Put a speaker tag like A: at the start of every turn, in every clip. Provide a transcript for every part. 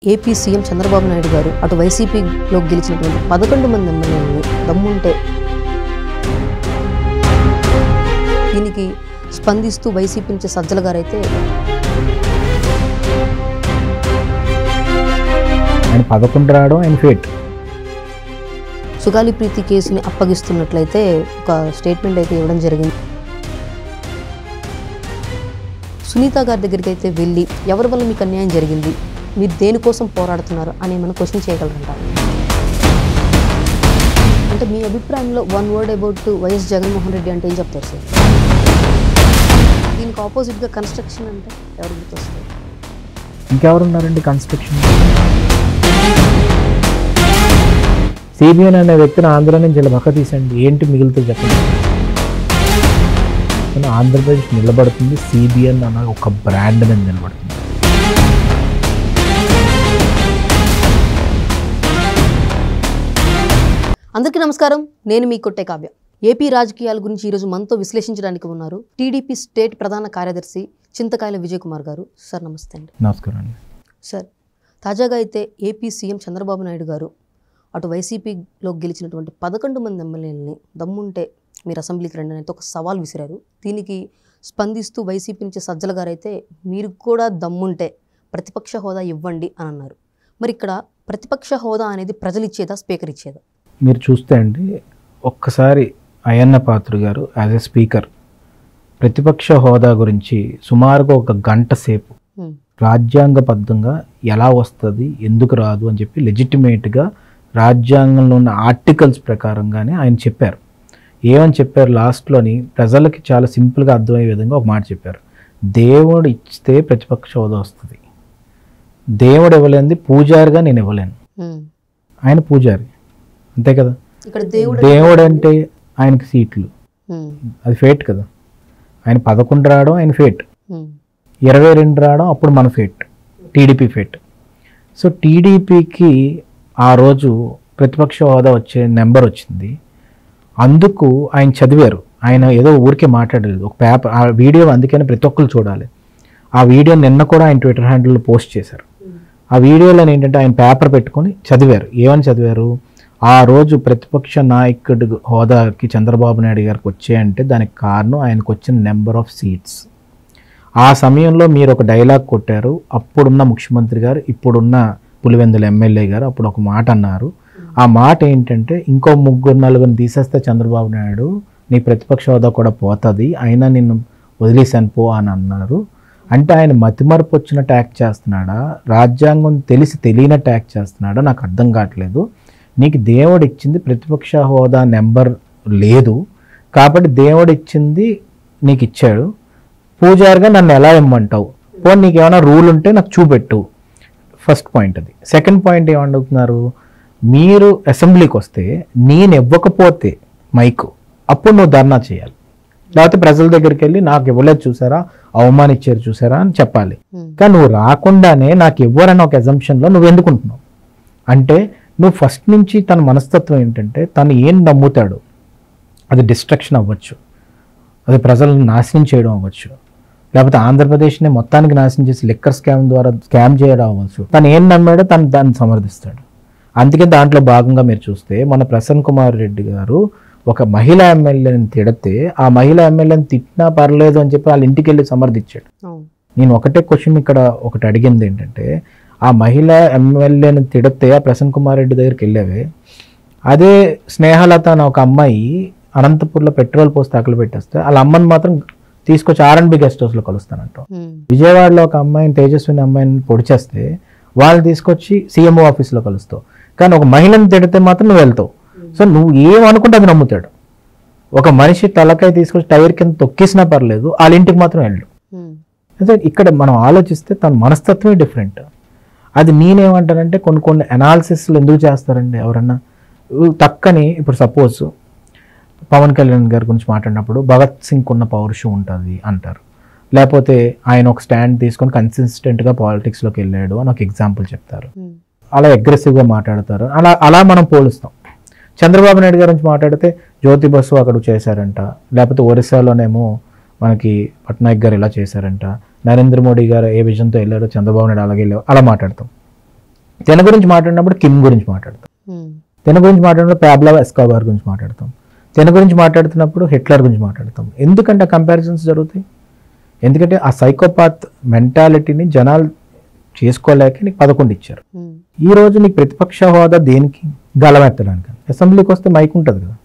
A: AP CM Chandrababu Naidu గారు అటు వైసీపీలో గెలిచినటువంటి 11 మంది ఎమ్మెల్యేలను దమ్ముంటే దీనికి స్పందిస్తూ వైసీపీ నుంచి సజ్జల గారైతే
B: ఆయన 11 రావడం ఆయన ఫేట్.
A: సుగాలి ప్రీతి కేసుని అప్పగిస్తున్నట్లయితే ఒక స్టేట్మెంట్ అయితే ఇవ్వడం జరిగింది. సునీత గారి దగ్గరికి అయితే వెళ్ళి ఎవరి వల్ల మీకు అన్యాయం జరిగింది, మీరు దేనికోసం పోరాడుతున్నారు అని మనం క్వశ్చన్ చేయగలరంట. అంటే మీ అభిప్రాయంలో one word about YS Jaganmohan Reddy అంటే ఏం చెప్తారు సార్? దీనికి ఆపోజిట్గా కన్స్ట్రక్షన్ అంటే ఎవరు గుర్తొస్తారు?
B: ఇంకెవరున్నారండి కన్స్ట్రక్షన్? సిబిఎన్ అనే వ్యక్తిని ఆంధ్ర నుంచి ఇలా పక్క తీసండి, ఏంటి మిగులుతుంది చెప్పండి. ఆంధ్రప్రదేశ్ నిలబడుతుంది సిబిఎన్ అన్న ఒక బ్రాండ్ మీద నిలబడుతుంది.
A: అందరికీ నమస్కారం, నేను మీ కొట్టే కావ్య. ఏపీ రాజకీయాల గురించి ఈరోజు మనతో విశ్లేషించడానికి ఉన్నారు టీడీపీ స్టేట్ ప్రధాన కార్యదర్శి చింతకాయల విజయ్ కుమార్ గారు. సార్ నమస్తే అండి.
B: నమస్కారం అండి.
A: సార్, తాజాగా అయితే ఏపీ సీఎం చంద్రబాబు నాయుడు గారు అటు వైసీపీలో గెలిచినటువంటి 11 మంది ఎమ్మెల్యేలని దమ్ముంటే మీరు అసెంబ్లీకి రండి అనేది ఒక సవాల్ విసిరారు. దీనికి స్పందిస్తూ వైసీపీ నుంచి సజ్జల గారైతే మీరు కూడా దమ్ముంటే ప్రతిపక్ష హోదా ఇవ్వండి అని అన్నారు. మరి ఇక్కడ ప్రతిపక్ష హోదా అనేది ప్రజలు ఇచ్చేదా, స్పీకర్ ఇచ్చేదా?
B: మీరు చూస్తే అండి, ఒక్కసారి అయ్యన్న పాత్ర గారు యాజ్ ఎ స్పీకర్ ప్రతిపక్ష హోదా గురించి సుమారుగా 1 గంట సేపు రాజ్యాంగబద్ధంగా ఎలా వస్తుంది, ఎందుకు రాదు అని చెప్పి లెజిటిమేట్గా రాజ్యాంగంలో ఉన్న ఆర్టికల్స్ ప్రకారంగానే ఆయన చెప్పారు. ఏమని చెప్పారు లాస్ట్లోని, ప్రజలకి చాలా సింపుల్గా అర్థమయ్యే విధంగా ఒక మాట చెప్పారు. దేవుడు ఇస్తే ప్రతిపక్ష హోదా వస్తుంది, దేవుడు ఇవ్వలేనిది పూజారిగా నేను ఇవ్వలేను. ఆయన పూజారి, అంతే కదా. దేవుడు అంటే ఆయనకి సీట్లు, అది ఫేట్ కదా. ఆయన 11 రావడం ఆయన ఫేట్, 22 రావడం అప్పుడు మన ఫేట్, టీడీపీ ఫేట్. సో టీడీపీకి ఆ రోజు ప్రతిపక్ష హోదా వచ్చే నెంబర్ వచ్చింది. అందుకు ఆయన చదివారు. ఆయన ఏదో ఊరికే మాట్లాడలేదు, ఒక పేపర్, ఆ వీడియో అందుకని ప్రతి ఒక్కరు చూడాలి. ఆ వీడియో నిన్న కూడా ఆయన ట్విట్టర్ హ్యాండిల్లో పోస్ట్ చేశారు. ఆ వీడియోలో ఏంటంటే ఆయన పేపర్ పెట్టుకొని చదివారు. ఏమని చదివారు, ఆ రోజు ప్రతిపక్ష నాయకుడి హోదాకి చంద్రబాబు నాయుడు గారికి వచ్చాయంటే దానికి కారణం ఆయనకు వచ్చిన నెంబర్ ఆఫ్ సీట్స్. ఆ సమయంలో మీరు ఒక డైలాగ్ కొట్టారు. అప్పుడున్న ముఖ్యమంత్రి గారు, ఇప్పుడున్న పులివెందుల ఎమ్మెల్యే గారు అప్పుడు ఒక మాట అన్నారు. ఆ మాట ఏంటంటే, ఇంకో 3-4 తీసేస్తే చంద్రబాబు నాయుడు నీ ప్రతిపక్ష హోదా కూడా పోతుంది, అయినా నిన్ను వదిలేసాను పో అని అన్నారు. అంటే ఆయన మతిమరుపు వచ్చినట్టు యాక్ట్ చేస్తున్నాడా, రాజ్యాంగం తెలిసి తెలియనట్టు యాక్ట్ చేస్తున్నాడా నాకు అర్థం కావట్లేదు. నీకు దేవుడు ఇచ్చింది ప్రతిపక్ష హోదా నెంబర్ లేదు కాబట్టి దేవుడు ఇచ్చింది నీకు ఇచ్చాడు, పూజారిగా నన్ను ఎలా ఇమ్మంటావు, పోనీ నీకు ఏమైనా రూల్ ఉంటే నాకు చూపెట్టు. ఫస్ట్ పాయింట్ అది. సెకండ్ పాయింట్ ఏమడుగుతున్నారు, మీరు అసెంబ్లీకి వస్తే నేను ఇవ్వకపోతే మైకు, అప్పుడు నువ్వు ధర్నా చేయాలి, లేకపోతే ప్రజల దగ్గరికి వెళ్ళి నాకు ఇవ్వలేదు చూసారా, అవమానించారు చూసారా అని చెప్పాలి. కానీ నువ్వు రాకుండానే నాకు ఇవ్వరని ఒక అజంప్షన్లో నువ్వు ఎందుకుంటున్నావు అంటే, నువ్వు ఫస్ట్ నుంచి తన మనస్తత్వం ఏంటంటే, తను ఏం నమ్ముతాడు, అది డిస్ట్రక్షన్ అవ్వచ్చు, అది ప్రజలను నాశనం చేయడం అవ్వచ్చు, లేకపోతే ఆంధ్రప్రదేశ్ని మొత్తానికి నాశనం చేసి లిక్కర్ స్కామ్ ద్వారా స్కామ్ చేయడం అవ్వచ్చు. తను ఏం నమ్మాడో తను దాన్ని సమర్థిస్తాడు. అందుకే దాంట్లో భాగంగా మీరు చూస్తే మన ప్రసన్న కుమార్ రెడ్డి గారు ఒక మహిళా ఎమ్మెల్యేని తిడితే ఆ మహిళా ఎమ్మెల్యేని తిట్టినా పర్లేదు అని చెప్పి వాళ్ళ ఇంటికి వెళ్ళి సమర్థించాడు. నేను ఒకటే క్వశ్చన్ ఇక్కడ ఒకటి అడిగింది ఏంటంటే, ఆ మహిళా ఎమ్మెల్యేని తిడితే ఆ ప్రసన్న కుమార్ రెడ్డి దగ్గరికి వెళ్ళేవే, అదే స్నేహలత అని ఒక అమ్మాయి అనంతపూర్లో పెట్రోల్ పోసి తగలు పెట్టేస్తే వాళ్ళ అమ్మని మాత్రం తీసుకొచ్చి R&B గెస్ట్ హౌస్లో కలుస్తానంట. విజయవాడలో ఒక అమ్మాయిని, తేజస్విని అమ్మాయిని పొడిచేస్తే వాళ్ళు తీసుకొచ్చి CMO ఆఫీస్లో కలుస్తావు. కానీ ఒక మహిళని తిడితే మాత్రం నువ్వు వెళ్తావు. సో నువ్వు ఏమనుకుంటే అది నమ్ముతాడు. ఒక మనిషి తలకాయ తీసుకొచ్చి టైర్ కింద తొక్కేసినా పర్లేదు, వాళ్ళ ఇంటికి మాత్రం వెళ్ళు. అయితే ఇక్కడ మనం ఆలోచిస్తే తన మనస్తత్వమే డిఫరెంట్. అది నేనేమంటానంటే, కొన్ని అనాలిసిస్లు ఎందుకు చేస్తారండి ఎవరన్నా తక్కని. ఇప్పుడు సపోజ్ పవన్ కళ్యాణ్ గారి గురించి మాట్లాడినప్పుడు భగత్ సింగ్ ఉన్న పౌరుషం ఉంటుంది అంటారు, లేకపోతే ఆయన ఒక స్టాండ్ తీసుకొని కన్సిస్టెంట్గా పాలిటిక్స్లోకి వెళ్ళాడు అని ఒక ఎగ్జాంపుల్ చెప్తారు. అలా అగ్రెసివ్గా మాట్లాడతారు. అలా మనం పోలుస్తాం. చంద్రబాబు నాయుడు గారి నుంచి మాట్లాడితే జ్యోతి బస్సు అక్కడ చేశారంట, లేకపోతే ఒరిస్సాలోనేమో మనకి పట్నాయక్ గారు ఇలా చేశారంట, నరేంద్ర మోడీ గారు ఏ విజన్తో వెళ్ళారో చంద్రబాబు నాయుడు అలాగే వెళ్ళారు, అలా మాట్లాడతాం. తిన గురించి మాట్లాడినప్పుడు కిమ్ గురించి మాట్లాడతాం, తిన గురించి మాట్లాడినప్పుడు పాబ్లో ఎస్కోబార్ గురించి మాట్లాడతాం, తిన గురించి మాట్లాడుతున్నప్పుడు హిట్లర్ గురించి మాట్లాడతాం. ఎందుకంటే ఆ కంపారిజన్స్ జరుగుతాయి? ఎందుకంటే ఆ సైకోపాత్ మెంటాలిటీని జనాలు చేసుకోలేక నీకు 11 ఇచ్చారు. ఈ రోజు నీకు ప్రతిపక్ష హోదా దేనికి? గలమెత్తడానికి. అసెంబ్లీకి వస్తే మైక్ ఉంటుంది కదా,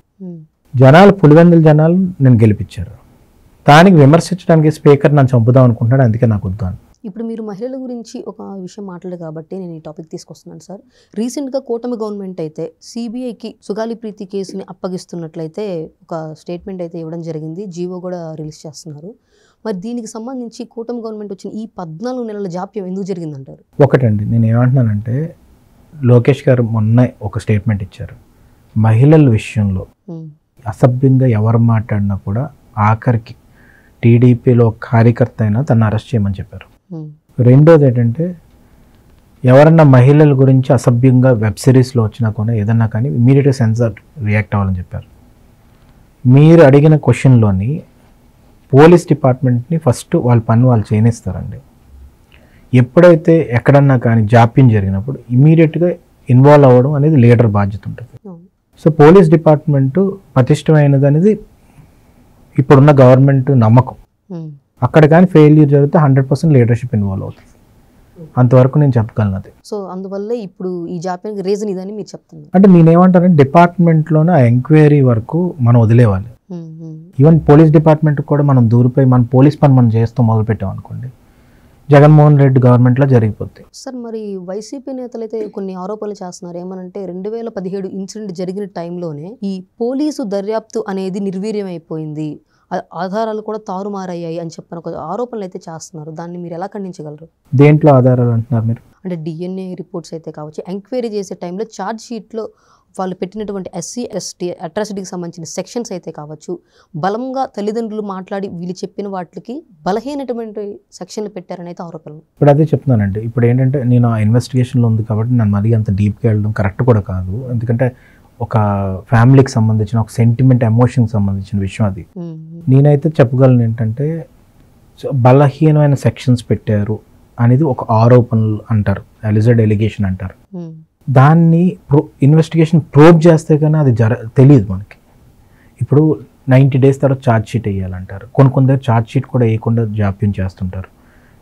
B: జనాలు పులివెందుల జనాలు నేను గెలిపించారు, దానికి విమర్శించడానికి స్పీకర్ నన్ను చంపుదాం అనుకుంటున్నాడు, అందుకే నాకు వద్దు అని.
A: ఇప్పుడు మీరు మహిళల గురించి ఒక విషయం మాట్లాడారు కాబట్టి నేను ఈ టాపిక్ తీసుకొస్తున్నాను సార్. రీసెంట్గా కూటమి గవర్నమెంట్ అయితే సిబిఐకి సుగాలి ప్రీతి కేసుని అప్పగిస్తున్నట్లయితే ఒక స్టేట్మెంట్ అయితే ఇవ్వడం జరిగింది, జీవో కూడా రిలీజ్ చేస్తున్నారు. మరి దీనికి సంబంధించి కూటమి గవర్నమెంట్ వచ్చిన ఈ 14 నెలల జాప్యం ఎందుకు జరిగిందంటారు?
B: ఒకటండి, నేను ఏమంటున్నానంటే లోకేష్ గారు మొన్న ఒక స్టేట్మెంట్ ఇచ్చారు, మహిళల విషయంలో అసభ్యంగా ఎవరు మాట్లాడినా కూడా ఆఖరికి టీడీపీలో కార్యకర్త అయినా తను అరెస్ట్ చేయమని చెప్పారు. రెండోది ఏంటంటే ఎవరన్నా మహిళల గురించి అసభ్యంగా వెబ్ సిరీస్లో వచ్చినా కూడా ఏదన్నా కానీ ఇమీడియట్గా సెన్సార్ రియాక్ట్ అవ్వాలని చెప్పారు. మీరు అడిగిన క్వశ్చన్లోని పోలీస్ డిపార్ట్మెంట్ని ఫస్ట్ వాళ్ళ పని వాళ్ళు చేయనిస్తారండి. ఎప్పుడైతే ఎక్కడన్నా కానీ జాప్యం జరిగినప్పుడు ఇమీడియట్గా ఇన్వాల్వ్ అవ్వడం అనేది లీడర్ బాధ్యత ఉంటుంది. సో పోలీస్ డిపార్ట్మెంటు పటిష్టమైనది అనేది ఇప్పుడున్న గవర్నమెంట్ నమ్మకం. అక్కడ కానీ ఫెయిల్యూర్ జరిగితే 100% లీడర్షిప్ ఇన్వాల్వ్ అవుతుంది, అంతవరకు నేను చెప్పగలను. అది
A: సో అందువల్ల ఇప్పుడు ఈ జాప్యానికి రీజన్ ఇదని మీరు చెప్తున్నారు.
B: అంటే నేనేమంటానంటే డిపార్ట్మెంట్లోనే ఆ ఎంక్వైరీ వరకు మనం వదిలేవాలి. ఈవెన్ పోలీస్ డిపార్ట్మెంట్ కూడా మనం దూరిపోయి మన పోలీస్ పని మనం చేస్తూ మొదలుపెట్టాం అనుకోండి, జగన్మోహన్ రెడ్డి గవర్నమెంట్లో జరిగిపోతుంది.
A: సార్ మరి వైసీపీ నేతలు అయితే కొన్ని ఆరోపణలు చేస్తున్నారు. ఏమనంటే 2017 ఇన్సిడెంట్ జరిగిన టైంలోనే ఈ పోలీసు దర్యాప్తు అనేది నిర్వీర్యం అయిపోయింది, ఆధారాలు కూడా తారుమారయ్యాయి అని చెప్పిన ఒక ఆరోపణలు అయితే చేస్తున్నారు. దాన్ని మీరు ఎలా ఖండించగలరు?
B: దేంట్లో ఆధారాలు అంటున్నారు మీరు?
A: అంటే డిఎన్ఏ రిపోర్ట్స్ అయితే కావచ్చు, ఎంక్వైరీ చేసే టైంలో ఛార్జ్ షీట్లో వాళ్ళు పెట్టినటువంటి ఎస్సీ ఎస్టీ అట్రాసిటీకి సంబంధించిన సెక్షన్స్ అయితే కావచ్చు, బలంగా తల్లిదండ్రులు మాట్లాడి వీళ్ళు చెప్పిన వాటికి బలహీనటువంటి సెక్షన్లు పెట్టారని అయితే ఆరోపణలు.
B: ఇప్పుడు అదే చెప్తున్నానండి. ఇప్పుడు ఏంటంటే నేను ఆ ఇన్వెస్టిగేషన్లో ఉంది కాబట్టి నేను మరీ అంత డీప్గా వెళ్ళడం కరెక్ట్ కూడా కాదు. ఎందుకంటే ఒక ఫ్యామిలీకి సంబంధించిన ఒక సెంటిమెంట్ ఎమోషన్కి సంబంధించిన విషయం అది. నేనైతే చెప్పగలను ఏంటంటే బలహీనమైన సెక్షన్స్ పెట్టారు అనేది ఒక ఆరోపణలు అంటారు, అలిజర్డ్ ఎలిగేషన్ అంటారు. దాన్ని ఇన్వెస్టిగేషన్ ప్రోబ్ చేస్తే కానీ అది తెలియదు మనకి. ఇప్పుడు 90 days తర్వాత ఛార్జ్ షీట్ వేయాలంటారు, కొన్ని దగ్గర ఛార్జ్ షీట్ కూడా వేయకుండా జాప్యం చేస్తుంటారు.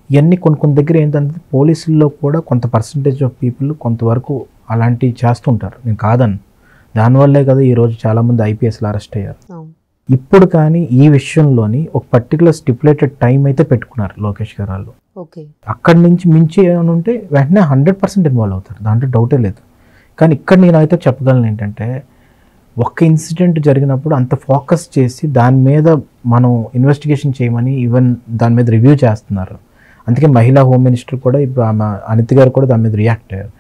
B: ఇవన్నీ కొన్ని దగ్గర ఏంటంటే పోలీసుల్లో కూడా కొంత పర్సంటేజ్ ఆఫ్ పీపుల్ కొంతవరకు అలాంటివి చేస్తుంటారు, నేను కాదని. దానివల్లే కదా ఈరోజు చాలామంది ఐపీఎస్లు అరెస్ట్ అయ్యారు. ఇప్పుడు కానీ ఈ విషయంలోని ఒక పర్టికులర్ స్టిపులేటెడ్ టైం అయితే పెట్టుకున్నారు లోకేష్ గారు వాళ్ళు. అక్కడి నుంచి మించి ఏమైనా ఉంటే వెంటనే 100% ఇన్వాల్వ్ అవుతారు, దాంట్లో డౌటే లేదు. కానీ ఇక్కడ నేనైతే చెప్పగలను ఏంటంటే ఒక్క ఇన్సిడెంట్ జరిగినప్పుడు అంత ఫోకస్ చేసి దాని మీద మనం ఇన్వెస్టిగేషన్ చేయమని ఈవెన్ దాని మీద రివ్యూ చేస్తున్నారు. అందుకే మహిళా హోమ్ మినిస్టర్ కూడా ఇప్పుడు ఆమె అనిత్ గారు కూడా దాని మీద రియాక్ట్ అయ్యారు.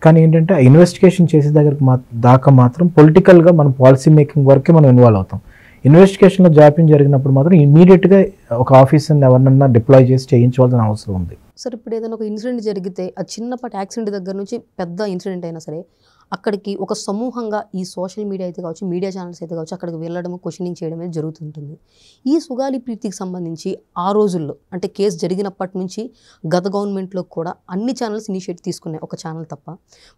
B: కానీ ఏంటంటే ఇన్వెస్టిగేషన్ చేసే దగ్గరికి దాకా మాత్రం పొలిటికల్గా మనం పాలసీ మేకింగ్ వరకే మనం ఇన్వాల్వ్ అవుతాం. ఇన్వెస్టిగేషన్లో జాప్యం జరిగినప్పుడు మాత్రం ఇమీడియట్గా ఒక ఆఫీసర్ని ఎవరినన్నా డిప్లాయ్ చేసి చేయించవలసిన అవసరం ఉంది.
A: సార్ ఇప్పుడు ఏదైనా ఒక ఇన్సిడెంట్ జరిగితే ఆ చిన్నపాటి యాక్సిడెంట్ దగ్గర నుంచి పెద్ద ఇన్సిడెంట్ అయినా సరే అక్కడికి ఒక సమూహంగా ఈ సోషల్ మీడియా అయితే కావచ్చు, మీడియా ఛానల్స్ అయితే కావచ్చు, అక్కడికి వెళ్ళడం, క్వశ్చనింగ్ చేయడం అనేది జరుగుతుంటుంది. ఈ సుగాలి ప్రీతికి సంబంధించి ఆ రోజుల్లో అంటే కేసు జరిగినప్పటి నుంచి గత గవర్నమెంట్లో కూడా అన్ని ఛానల్స్ ఇనిషియేటివ్ తీసుకున్నాయి, ఒక ఛానల్ తప్ప.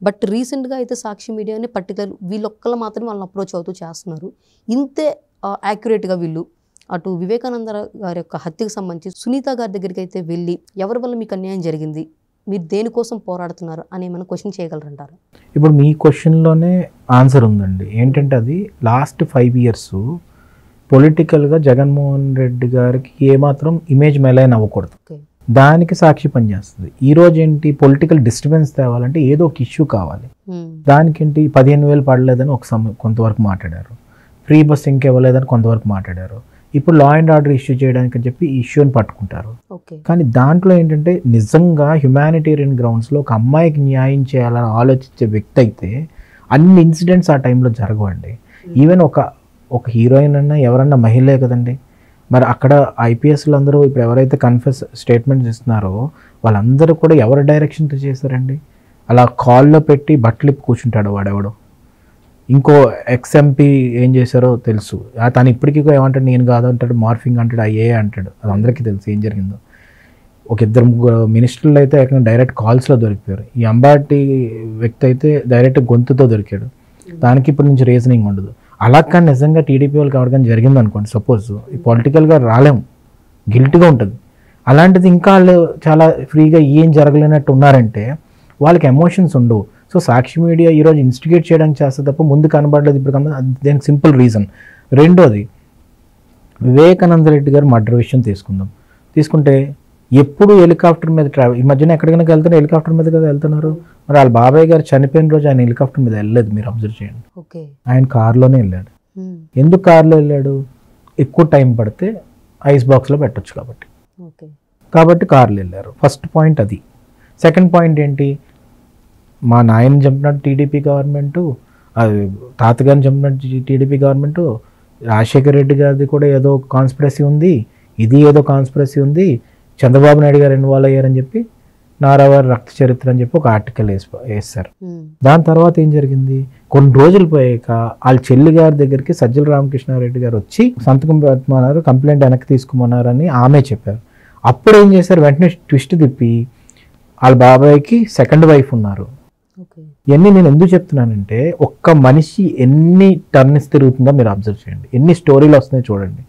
A: బట్ రీసెంట్గా అయితే సాక్షి మీడియాని పర్టికులర్ వీళ్ళొక్కళ్ళు మాత్రమే వాళ్ళని అప్రోచ్ అవుతూ చేస్తున్నారు. ఇంతే యాక్యురేట్గా వీళ్ళు అటు వివేకానంద గారి యొక్క హత్యకు సంబంధించి సునీత గారి దగ్గరికి అయితే వెళ్ళి ఎవరి వల్ల మీకు అన్యాయం జరిగింది, మీరు దేనికోసం పోరాడుతున్నారు అని ఏమైనా క్వశ్చన్ చేయగలరంటారు?
B: ఇప్పుడు మీ క్వశ్చన్లోనే ఆన్సర్ ఉందండి. ఏంటంటే అది లాస్ట్ 5 years పొలిటికల్గా జగన్మోహన్ రెడ్డి గారికి ఏమాత్రం ఇమేజ్ మెలైన్ అవ్వకూడదు, దానికి సాక్షి పనిచేస్తుంది. ఈరోజు ఏంటి పొలిటికల్ డిస్టర్బెన్స్ తేవాలంటే ఏదో ఒక ఇష్యూ కావాలి. దానికేంటి 15,000 పడలేదని కొంతవరకు మాట్లాడారు, ఫ్రీ బస్ ఇంకివ్వలేదని కొంతవరకు మాట్లాడారు. ఇప్పుడు లా అండ్ ఆర్డర్ ఇష్యూ చేయడానికి అని చెప్పి ఈ ఇష్యూని పట్టుకుంటారు. కానీ దాంట్లో ఏంటంటే నిజంగా హ్యుమానిటేరియన్ గ్రౌండ్స్లో ఒక అమ్మాయికి న్యాయం చేయాలని ఆలోచించే వ్యక్తి అయితే అన్ని ఇన్సిడెంట్స్ ఆ టైంలో జరగవండి. ఈవెన్ ఒక హీరోయిన్ అన్నా ఎవరన్నా మహిళే కదండి. మరి అక్కడ ఐపీఎస్లు అందరూ ఇప్పుడు ఎవరైతే కన్ఫెస్ స్టేట్మెంట్స్ ఇస్తున్నారో వాళ్ళందరూ కూడా ఎవరి డైరెక్షన్తో చేశారండి? అలా కాల్లో పెట్టి బట్టలిప్పి కూర్చుంటాడు వాడెవడో. ఇంకో ఎక్స్ఎంపీ ఏం చేశారో తెలుసు, తను ఇప్పటికీ ఏమంటాడు, నేను కాదు అంటాడు, మార్ఫింగ్ అంటాడు, అయ్యే అంటాడు, అది అందరికీ తెలుసు ఏం జరిగిందో. ఒక ఇద్దరు ముగ్గురు మినిస్టర్లు అయితే ఏకంగా డైరెక్ట్ కాల్స్లో దొరికిపోయారు. ఈ అంబాటి వ్యక్తి అయితే డైరెక్ట్ గొంతుతో దొరికాడు. దానికి ఇప్పటి నుంచి రీజనింగ్ ఉండదు. అలా కానీ నిజంగా టీడీపీ వాళ్ళకి అవడం జరిగింది అనుకోండి, సపోజ్ పొలిటికల్గా రాలేము, గిల్ట్గా ఉంటుంది. అలాంటిది ఇంకా వాళ్ళు చాలా ఫ్రీగా ఏం జరగలేనట్టు ఉన్నారంటే వాళ్ళకి ఎమోషన్స్ ఉండవు. సో సాక్షి మీడియా ఈరోజు ఇన్స్టిగేట్ చేయడానికి చేస్తే తప్ప ముందు కనబడలేదు, ఇప్పుడు కనబడలేదు. దానికి సింపుల్ రీజన్. రెండోది, వివేకానంద రెడ్డి గారు మర్డర్ విషయం తీసుకుంటే ఎప్పుడు హెలికాప్టర్ మీద ట్రావెల్, ఈ మధ్యన ఎక్కడికైనా వెళ్తున్నారు హెలికాప్టర్ మీద కదా వెళ్తున్నారు. మరి వాళ్ళ బాబాయ్ గారు చనిపోయిన రోజు ఆయన హెలికాప్టర్ మీద వెళ్ళలేదు, మీరు అబ్జర్వ్ చేయండి. ఆయన కార్లోనే వెళ్ళాడు. ఎందుకు కార్లో వెళ్ళాడు? ఎక్కువ టైం పడితే ఐస్ బాక్స్లో పెట్టచ్చు కాబట్టి కార్లో వెళ్ళారు. ఫస్ట్ పాయింట్ అది. సెకండ్ పాయింట్ ఏంటి, మా నాయన చంపినట్టు టీడీపీ గవర్నమెంటు, అది తాతగారిని చంపినట్టు టీడీపీ గవర్నమెంటు, రాజశేఖర రెడ్డి గారిది కూడా ఏదో కాన్స్పిరసీ ఉంది, ఇది ఏదో కాన్స్పిరసీ ఉంది, చంద్రబాబు నాయుడు గారు ఇన్వాల్వ్ అయ్యారని చెప్పి నారావారి రక్త చరిత్ర అని చెప్పి ఒక ఆర్టికల్ వేస్తారు. దాని తర్వాత ఏం జరిగింది, కొన్ని రోజులు పోయాక వాళ్ళ చెల్లి గారి దగ్గరికి సజ్జల రామకృష్ణారెడ్డి గారు వచ్చి సంతకం పెట్టమన్నారు, కంప్లైంట్ వెనక్కి తీసుకోమన్నారని ఆమె చెప్పారు. అప్పుడు ఏం చేశారు, వెంటనే ట్విస్ట్ తిప్పి వాళ్ళ బాబాయ్కి సెకండ్ వైఫ్ ఉన్నారు. ఇవన్నీ నేను ఎందుకు చెప్తున్నానంటే, ఒక్క మనిషి ఎన్ని టర్న్స్ తిరుగుతుందో మీరు అబ్జర్వ్ చేయండి, ఎన్ని స్టోరీలు వస్తున్నాయో చూడండి.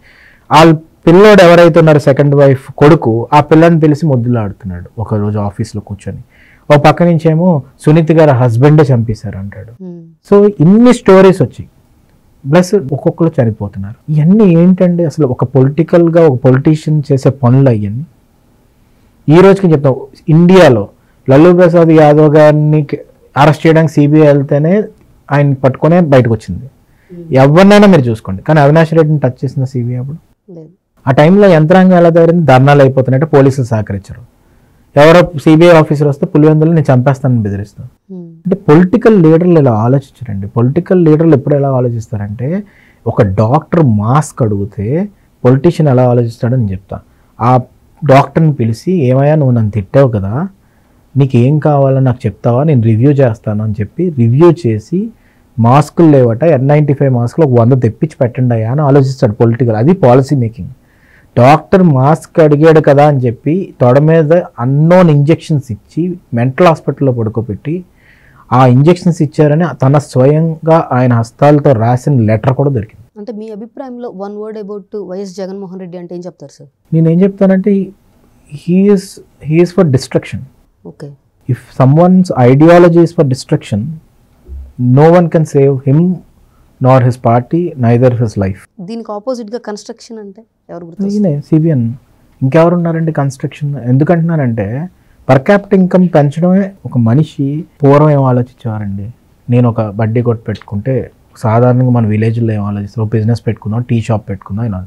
B: వాళ్ళ పిల్లోడు ఎవరైతే ఉన్నారో సెకండ్ వైఫ్ కొడుకు, ఆ పిల్లని పిలిచి ముద్దులు ఆడుతున్నాడు ఒకరోజు ఆఫీస్లో కూర్చొని. ఒక పక్క నుంచేమో సునీత గారు హస్బెండే చంపేశారు అంటాడు. సో ఇన్ని స్టోరీస్ వచ్చి ప్లస్ ఒక్కొక్కరు చనిపోతున్నారు. ఇవన్నీ ఏంటంటే అసలు ఒక పొలిటికల్గా ఒక పొలిటీషియన్ చేసే పనులు అవన్నీ. ఈ రోజుకి చెప్తాం, ఇండియాలో లల్లూ ప్రసాద్ యాదవ్ గారిని అరెస్ట్ చేయడానికి సిబిఐ వెళ్తేనే ఆయన పట్టుకునే బయటకు వచ్చింది. ఎవరినైనా మీరు చూసుకోండి, కానీ అవినాష్ రెడ్డిని టచ్ చేసిన సిబిఐ అప్పుడు. ఆ టైంలో యంత్రాంగం ఎలా తయారైంది, ధర్నాలు అయిపోతున్నట్టు పోలీసులు సహకరించరు. ఎవరో సిబిఐ ఆఫీసర్ వస్తే పులివెందులు నేను చంపేస్తానని బెదిరిస్తాను. అంటే పొలిటికల్ లీడర్లు ఇలా ఆలోచించరండి. పొలిటికల్ లీడర్లు ఎప్పుడు ఎలా ఆలోచిస్తారంటే, ఒక డాక్టర్ మాస్క్ అడిగితే పొలిటీషియన్ ఎలా ఆలోచిస్తాడని నేను చెప్తాను. ఆ డాక్టర్ని పిలిచి, ఏమయ్యా నువ్వు నన్ను తిట్టావు కదా, నీకు ఏం కావాలో నాకు చెప్తావా, నేను రివ్యూ చేస్తాను అని చెప్పి రివ్యూ చేసి మాస్కులు లేవట, N95 మాస్కులు ఒక 100 తెప్పించి పెట్టండి అయ్యా అని ఆలోచిస్తాడు పొలిటికల్. అది పాలసీ మేకింగ్. డాక్టర్ మాస్క్ అడిగాడు కదా అని చెప్పి తొడ మీద అన్నోన్ ఇంజెక్షన్స్ ఇచ్చి మెంటల్ హాస్పిటల్లో పడుకోబెట్టి ఆ ఇంజెక్షన్స్ ఇచ్చారని తన స్వయంగా ఆయన హస్తాలతో రాసిన లెటర్ కూడా దొరికింది.
A: అంటే మీ అభిప్రాయంలో one word about YS Jaganmohan Reddy అంటే ఏం చెప్తారు సార్?
B: నేనేం చెప్తానంటే, he is for destruction. If someone's ideology is for destruction, no one can save him nor his party, neither his life.
A: దీనికి ఆపోజిట్ గా కన్స్ట్రక్షన్ అంటే ఎవరు
B: సిబిఎన్. ఇంకెవరు ఉన్నారండి కన్స్ట్రక్షన్? ఎందుకంటున్నానంటే, పర్ క్యాపిటల్ ఇన్కమ్ పెంచడమే ఒక మనిషి. పూర్వం ఏం ఆలోచించేవారండి, నేను ఒక బడ్డీ కొట్టు పెట్టుకుంటే సాధారణంగా మన విలేజ్లో ఏం ఆలోచిస్తారు, ఒక బిజినెస్ పెట్టుకుందాం, టీ షాప్ పెట్టుకుందాం ఇలా.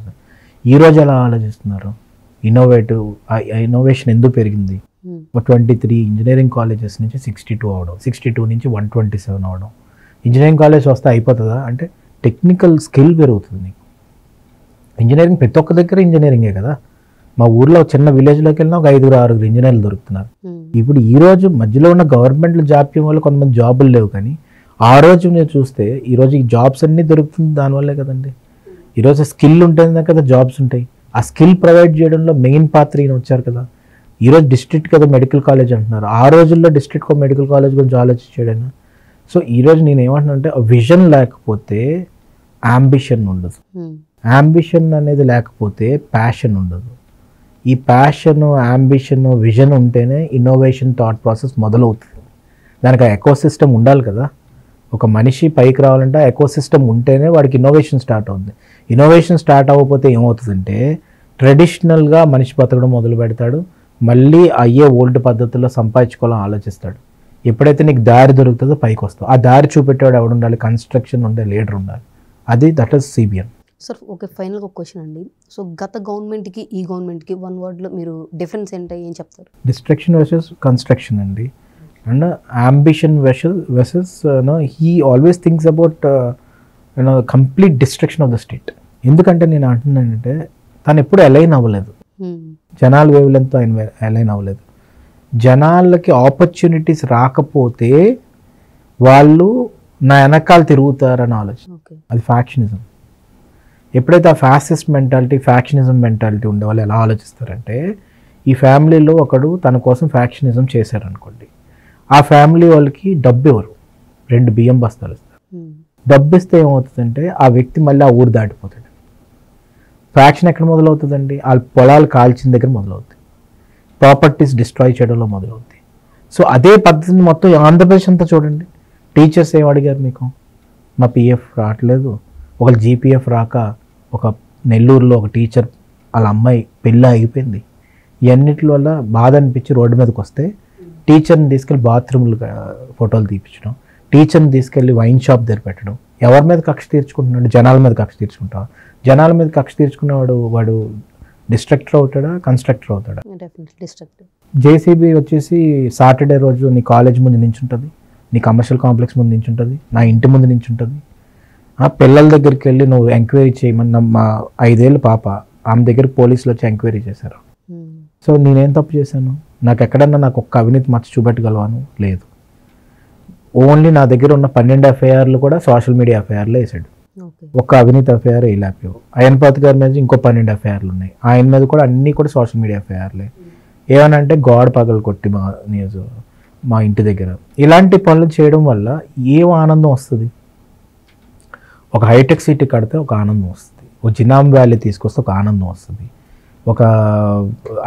B: ఈరోజు ఎలా ఆలోచిస్తున్నారు, ఇన్నోవేషన్ ఎందుకు పెరిగింది? 23 ఇంజనీరింగ్ కాలేజెస్ నుంచి 62 అవడం, 62 నుంచి 127 అవడం. ఇంజనీరింగ్ కాలేజ్ వస్తే అయిపోతుందా అంటే, టెక్నికల్ స్కిల్ పెరుగుతుంది నీకు. ఇంజనీరింగ్ ప్రతి ఒక్క దగ్గర ఇంజనీరింగే కదా. మా ఊర్లో చిన్న విలేజ్లోకి వెళ్ళినా ఒక 5-6 ఇంజనీర్లు దొరుకుతున్నారు. ఇప్పుడు ఈ రోజు మధ్యలో ఉన్న గవర్నమెంట్లు జాప్యం వల్ల కొంతమంది జాబులు లేవు, కానీ ఆ రోజు మీరు చూస్తే ఈరోజు ఈ జాబ్స్ అన్నీ దొరుకుతుంది దానివల్లే కదండి. ఈరోజు స్కిల్ ఉంటేనే కదా జాబ్స్ ఉంటాయి. ఆ స్కిల్ ప్రొవైడ్ చేయడంలో మెయిన్ పాత్ర ఈయన వచ్చారు కదా. ఈరోజు డిస్ట్రిక్ట్ కదా మెడికల్ కాలేజ్ అంటున్నారు, ఆ రోజుల్లో డిస్ట్రిక్ట్ మెడికల్ కాలేజ్ గురించి ఆలోచించాడైనా. సో ఈరోజు నేను ఏమంటున్నానంటే, విజన్ లేకపోతే అంబిషన్ ఉండదు, అంబిషన్ అనేది లేకపోతే ప్యాషన్ ఉండదు. ఈ ప్యాషన్, అంబిషన్, విజన్ ఉంటేనే ఇన్నోవేషన్ థాట్ ప్రాసెస్ మొదలవుతుంది. దానికి ఆ ఎకోసిస్టమ్ ఉండాలి కదా. ఒక మనిషి పైకి రావాలంటే ఆ ఎకోసిస్టమ్ ఉంటేనే వాడికి ఇన్నోవేషన్ స్టార్ట్ అవుతుంది. ఇన్నోవేషన్ స్టార్ట్ అవ్వకపోతే ఏమవుతుందంటే, ట్రెడిషనల్గా మనిషి బతకడం మొదలు పెడతాడు, మళ్ళీ అయ్యే ఓల్డ్ పద్ధతుల్లో సంపాదించుకోవాలని ఆలోచిస్తాడు. ఎప్పుడైతే నీకు దారి దొరుకుతుందో పైకి వస్తావు. ఆ దారి చూపెట్టేవాడు ఎవడు ఉండాలి, కన్స్ట్రక్షన్ ఉండే లీడర్ ఉండాలి. That is CBN.
A: Sir okay, ఫైనల్గా ఒక క్వశ్చన్ అండి. సో గత గవర్నమెంట్కి ఈ గవర్నమెంట్కి వన్ వర్డ్లో మీరు డిఫరెన్స్ ఏంటో ఏం చెప్తారు?
B: డిస్ట్రక్షన్ వర్సెస్ కన్స్ట్రక్షన్ అండి. And ambition versus he always thinks about complete destruction of the state. ఎందుకంటే నేను అంటున్నానంటే, తను ఎప్పుడు అలైన్ అవ్వలేదు, జనాల వేవ్లెంతో ఆయన అలైన్ అవ్వలేదు. జనాలకి ఆపర్చునిటీస్ రాకపోతే వాళ్ళు నా వెనకాల తిరుగుతారని ఆలోచన. అది ఫ్యాక్షనిజం. ఎప్పుడైతే ఆ ఫ్యాసిస్ట్ మెంటాలిటీ, ఫ్యాక్షనిజం మెంటాలిటీ ఉండే వాళ్ళు ఎలా ఆలోచిస్తారంటే, ఈ ఫ్యామిలీలో ఒకడు తన కోసం ఫ్యాక్షనిజం చేశారనుకోండి, ఆ ఫ్యామిలీ వాళ్ళకి డబ్బు ఇవ్వరు, 2 బియ్యం బస్తాలు ఇస్తారు. డబ్బు ఇస్తే ఏమవుతుందంటే ఆ వ్యక్తి మళ్ళీ ఆ ఊరు దాటిపోతాడు. ఫ్యాక్షన్ ఎక్కడ మొదలవుతుందండి? వాళ్ళ పొలాలు కాల్చిన దగ్గర మొదలవుతుంది, ప్రాపర్టీస్ డిస్ట్రాయ్ చేయడంలో మొదలవుతుంది. సో అదే పద్ధతిని మొత్తం ఆంధ్రప్రదేశ్ అంతా చూడండి. టీచర్స్ ఏం అడిగారు మీకు? మా పిఎఫ్ రావట్లేదు, ఒకళ్ళు జీపీఎఫ్ రాక ఒక నెల్లూరులో ఒక టీచర్ వాళ్ళ అమ్మాయి పెళ్ళి ఆగిపోయింది. ఇవన్నిటి వల్ల బాధ అనిపించి రోడ్డు మీదకి వస్తే టీచర్ని తీసుకెళ్ళి బాత్రూమ్లు ఫోటోలు తీపించడం, టీచర్ని తీసుకెళ్ళి వైన్ షాప్ దగ్గర పెట్టడం. ఎవరి మీద కక్ష తీర్చుకుంటున్నాడు? జనాల మీద కక్ష తీర్చుకుంటావా? జనాల మీద కక్ష తీర్చుకునేవాడు వాడు డిస్ట్రక్టర్ అవుతాడా, కన్స్ట్రక్టర్ అవుతాడా? జేసీబీ వచ్చేసి సాటర్డే రోజు నీ కాలేజ్ ముందు నించుంటుంది, నీ కమర్షియల్ కాంప్లెక్స్ ముందు నించుంటుంది, నా ఇంటి ముందు నించుంటుంది. పిల్లల దగ్గరికి వెళ్ళి నువ్వు ఎంక్వైరీ చేయమని మా 5 ఏళ్ళ పాప ఆమె దగ్గరికి పోలీసులు వచ్చి ఎంక్వైరీ చేశారు. సో నేనేం తప్పు చేశాను? నాకు ఎక్కడన్నా నాకు ఒక్క అవినీతి మచ్చ చూపెట్టగలవాను? లేదు. ఓన్లీ నా దగ్గర ఉన్న 12 ఎఫ్ఐఆర్లు కూడా సోషల్ మీడియా ఎఫ్ఐఆర్లో వేసాడు. ఒక్క అవినీతి ఎఫ్ఐఆర్ వేయలేకపోయావు. అయ్యన్పాతి గారి మీద ఇంకో 12 ఎఫ్ఐఆర్లు ఉన్నాయి, ఆయన మీద కూడా అన్నీ కూడా సోషల్ మీడియా ఎఫ్ఐఆర్లే. ఏమనంటే గోడ పగలు కొట్టి మా ఇంటి దగ్గర ఇలాంటి పనులు చేయడం వల్ల ఏం ఆనందం వస్తుంది? ఒక హైటెక్ సిటీ కడితే ఒక ఆనందం వస్తుంది, ఒక జినామ్ వ్యాలీ తీసుకొస్తే ఒక ఆనందం వస్తుంది, ఒక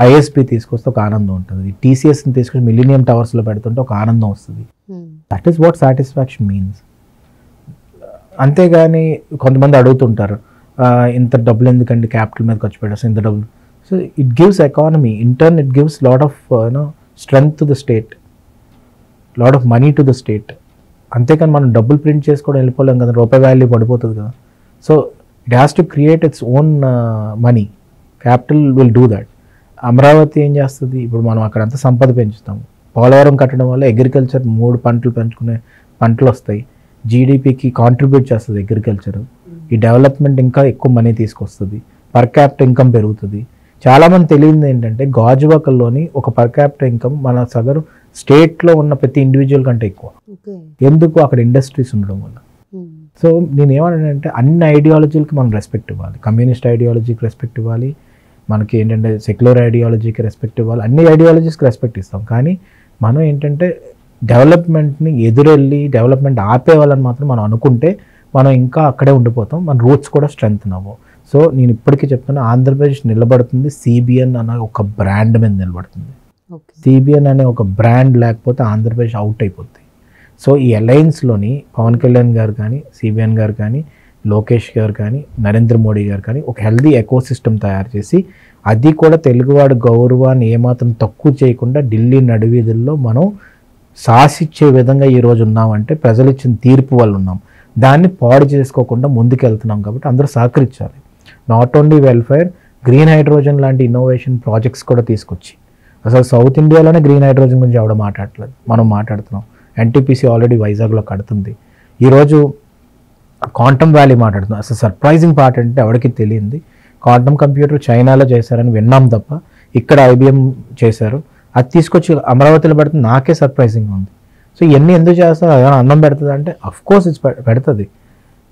B: ఐఎస్పి తీసుకొస్తే ఒక ఆనందం ఉంటుంది, టీసీఎస్ని తీసుకొచ్చి మిలీనియం టవర్స్లో పెడుతుంటే ఒక ఆనందం వస్తుంది. That is what satisfaction means. అంతేగాని కొంతమంది అడుగుతుంటారు, ఇంత డబ్బులు ఎందుకండి క్యాపిటల్ మీద ఖర్చు పెట్టారు, ఇంత డబ్బులు. So it gives economy intern, it gives lot of strength to the state, lot of money to the state. అంతేకాని మనం డబ్బులు ప్రింట్ చేసుకోవడం వెళ్ళిపోలేం కదా, రూపాయి వాల్యూ పడిపోతుంది కదా. So it has to create its own money. Capital will do that. Amaravati ఏం చేస్తుంది? ఇప్పుడు మనం అక్కడంతా సంపద పెంచుతాము. పోలవరం కట్టడం వల్ల అగ్రికల్చర్ 3 పంటలు పెంచుకునే పంటలు వస్తాయి, జీడిపికి కాంట్రిబ్యూట్ చేస్తుంది అగ్రికల్చర్. ఈ డెవలప్మెంట్ ఇంకా ఎక్కువ మనీ తీసుకొస్తుంది, పర్ క్యాపిటల్ ఇన్కమ్ పెరుగుతుంది. చాలామంది తెలియదు ఏంటంటే గాజువాకల్లోని ఒక పర్ క్యాపిటల్ ఇన్కమ్ మన సగరు స్టేట్లో ఉన్న ప్రతి ఇండివిజువల్ కంటే ఎక్కువ. ఎందుకు? అక్కడ ఇండస్ట్రీస్ ఉండడం వల్ల. సో నేను ఏమన్నానంటే అన్ని ఐడియాలజీలకి మనం రెస్పెక్ట్ ఇవ్వాలి. కమ్యూనిస్ట్ ఐడియాలజీకి రెస్పెక్ట్ ఇవ్వాలి, మనకి ఏంటంటే సెక్యులర్ ఐడియాలజీకి రెస్పెక్ట్ ఇవ్వాలి, అన్ని ఐడియాలజీస్కి రెస్పెక్ట్ ఇస్తాం. కానీ మనం ఏంటంటే డెవలప్మెంట్ని ఎదురెళ్ళి డెవలప్మెంట్ ఆపేవాళ్ళని మాత్రం మనం అనుకుంటే మనం ఇంకా అక్కడే ఉండిపోతాం, మన రూట్స్ కూడా స్ట్రెంగ్త్ అవ్వవు. సో నేను ఇప్పటికీ చెప్తున్నా, ఆంధ్రప్రదేశ్ నిలబడుతుంది సిబిఎన్ అనే ఒక బ్రాండ్ మీద నిలబడుతుంది. సిబిఎన్ అనే ఒక బ్రాండ్ లేకపోతే ఆంధ్రప్రదేశ్ అవుట్ అయిపోతుంది. సో ఈ అలయన్స్లోని పవన్ కళ్యాణ్ గారు కానీ, సిబిఎన్ గారు కానీ, లోకేష్ గారు కానీ, నరేంద్ర మోడీ గారు కానీ ఒక హెల్దీ ఎకో సిస్టమ్ తయారు చేసి, అది కూడా తెలుగువాడి గౌరవాన్ని ఏమాత్రం తక్కువ చేయకుండా ఢిల్లీ నడివీధుల్లో మనం శాసిచ్చే విధంగా ఈరోజు ఉన్నామంటే ప్రజలు ఇచ్చిన తీర్పు వల్ల ఉన్నాం. దాన్ని పాడు చేసుకోకుండా ముందుకెళ్తున్నాం కాబట్టి అందరూ సహకరించాలి. Not only welfare, green hydrogen లాంటి ఇన్నోవేషన్ ప్రాజెక్ట్స్ కూడా తీసుకొచ్చి, అసలు సౌత్ ఇండియాలోనే గ్రీన్ హైడ్రోజన్ గురించి ఎవడ మాట్లాడట్లేదు, మనం మాట్లాడుతున్నాం. ఎన్టీపీసీ ఆల్రెడీ వైజాగ్లో కడుతుంది. ఈరోజు క్వాంటమ్ వ్యాలీ మాట్లాడుతున్నాం. అసలు సర్ప్రైజింగ్ పార్ట్ అంటే ఎవరికి తెలియంది, క్వాంటమ్ కంప్యూటర్ చైనాలో చేశారని విన్నాం తప్ప ఇక్కడ ఐబిఎం చేశారు, అది తీసుకొచ్చి అమరావతిలో పెడుతుంది. నాకే సర్ప్రైజింగ్ ఉంది. సో ఇవన్నీ ఎందుకు చేస్తారు? అదేమైనా అన్నం పెడుతుంది అంటే అఫ్కోర్స్ ఇట్స్ పెడుతుంది.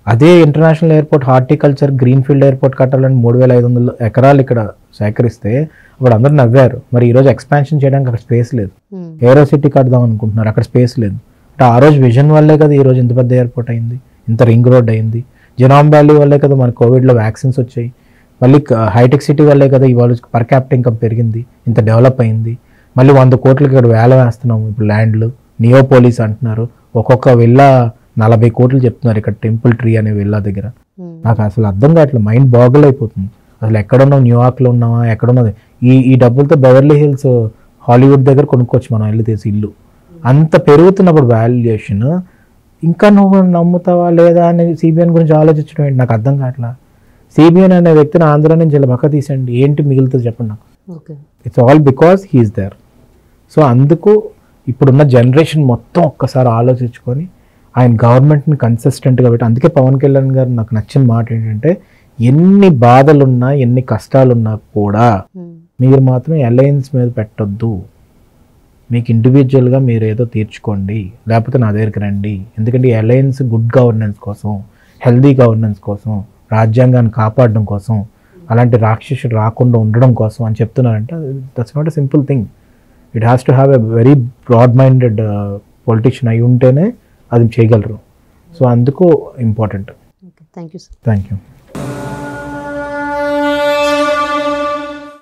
B: అదే international airport horticulture greenfield airport కట్టాలని 3500 ఎకరాలు ఇక్కడ సేకరిస్తే అప్పుడు అందరూ నవ్వారు. మరి ఈరోజు ఎక్స్పాన్షన్ చేయడానికి అక్కడ స్పేస్ లేదు, ఏరో సిటీ కడదాం అనుకుంటున్నారు, అక్కడ స్పేస్ లేదు. అంటే ఆ రోజు విజన్ వల్లే కదా ఈరోజు ఇంత పెద్ద ఎయిర్పోర్ట్ అయింది, ఇంత రింగ్ రోడ్ అయింది. జినామ్ వ్యాలీ వల్లే కదా మన కోవిడ్లో వ్యాక్సిన్స్ వచ్చాయి. మళ్ళీ హైటెక్ సిటీ వల్లే కదా ఇవాళ పర్ క్యాపిటల్ ఇన్కమ్ పెరిగింది, ఇంత డెవలప్ అయింది. మళ్ళీ 100 కోట్లకి ఇక్కడ వేల వేస్తున్నాము. ఇప్పుడు ల్యాండ్లు నియోపోలిస్ అంటున్నారు, ఒక్కొక్క విల్లా 40 కోట్లు చెప్తున్నారు ఇక్కడ టెంపుల్ ట్రీ అనే విల్లా దగ్గర. నాకు అసలు అర్థం కావట్లేదు, మైండ్ బాగులు అయిపోతుంది. అసలు ఎక్కడున్నాం, న్యూయార్క్లో ఉన్నామా, ఎక్కడున్నది? ఈ డబ్బులతో బెవర్లీ హిల్స్ హాలీవుడ్ దగ్గర కొనుక్కోవచ్చు మనం వెళ్ళి తీసి ఇల్లు. అంత పెరుగుతున్నప్పుడు వాల్యుయేషన్ ఇంకా నువ్వు నమ్ముతావా లేదా అని సిబిఎన్ గురించి ఆలోచించడం ఏంటి నాకు అర్థం కావట్లా. సిబిఎన్ అనే వ్యక్తిని ఆంధ్ర నుంచి ఇలా పక్క తీసండి, ఏంటి మిగులుతుంది చెప్పండి నాకు. It's all because he's there. So అందుకు ఇప్పుడున్న జనరేషన్ మొత్తం ఒక్కసారి ఆలోచించుకొని ఆయన గవర్నమెంట్ని కన్సిస్టెంట్గా పెట్టి, అందుకే పవన్ కళ్యాణ్ గారు నాకు నచ్చిన మాట ఏంటంటే ఎన్ని బాధలున్నా ఎన్ని కష్టాలున్నా కూడా మీరు మాత్రం అలయన్స్ మీద పెట్టొద్దు, మీకు ఇండివిజువల్గా మీరు ఏదో తీర్చుకోండి, లేకపోతే నా దగ్గరికి రండి. ఎందుకంటే ఈ అలయన్స్ గుడ్ గవర్నెన్స్ కోసం, హెల్దీ గవర్నెన్స్ కోసం, రాజ్యాంగాన్ని కాపాడడం కోసం, అలాంటి రాక్షసుడు రాకుండా ఉండడం కోసం అని చెప్తున్నారంటే that's not a simple thing. It has to have a very broad minded politician అయి ఉంటేనే అది చేయగలరు. సో అందుకు important.
A: Thank you sir.
B: Thank you.